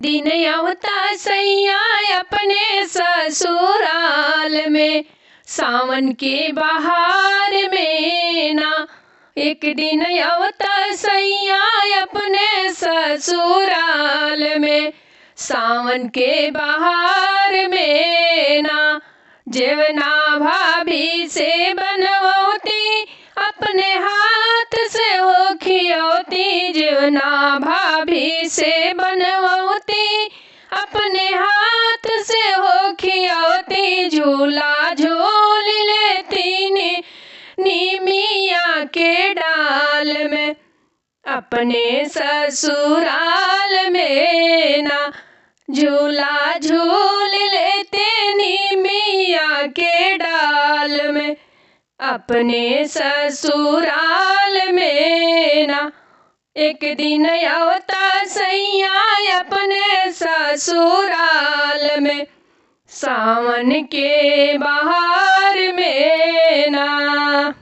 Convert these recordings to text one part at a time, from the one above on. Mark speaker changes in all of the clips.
Speaker 1: दिन अवता सैया अपने ससुराल में, सावन के बहार में ना। एक दिन अवता सैया अपने ससुराल में, सावन के बहार में ना। जेवना भाभी से बनवती अपने हाथ से हो खियौती, जेवना भाभी से बनवती अपने हाथ से हो खियौती। झूला झूल लेती नीमिया के डाल में, अपने ससुराल में ना। झूला झूल लेते नीमिया के डाल में, अपने ससुराल में ना। एक दिन अवता सैया अपने ससुराल में, सावन के बहार में ना।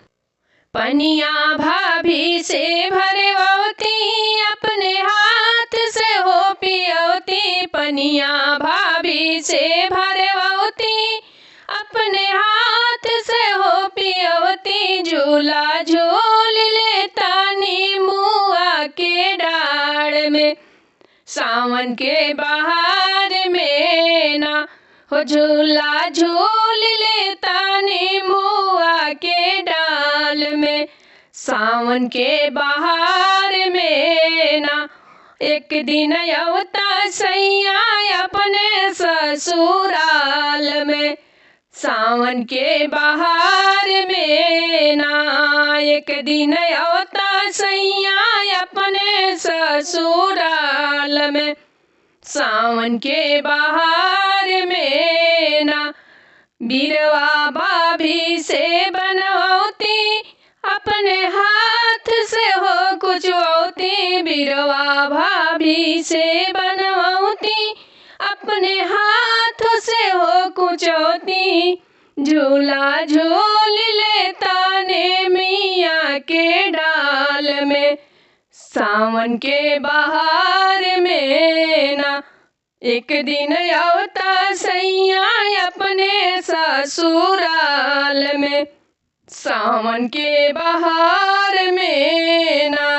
Speaker 1: पनिया भाभी से भरवती अपने हाथ से हो पियौती, पनिया भाभी से भरवती अपने हाथ से हो पियौती। झूला झूल लेता नीमुआ के डाढ़ में, सावन के बहार में ना। हो झूला झूल लेता नीमुआ के डाल में, सावन के बहार में ना। एक दिन अवता सैया अपने ससुराल में, सावन के बहार में ना। एक दिन अवता सैया अपने ससुराल में, सावन के बहार में ना। बिरवा भाभी से बनवती अपने हाथ से हो कुचवती, बिरवा भाभी से बनवती अपने हाथ से हो कुचौती। झूला झूल लेता नीमिया के डाल में, सावन के बहार में ना। एक दिन अवता सैया अपने ससुराल में, सावन के बहार में ना।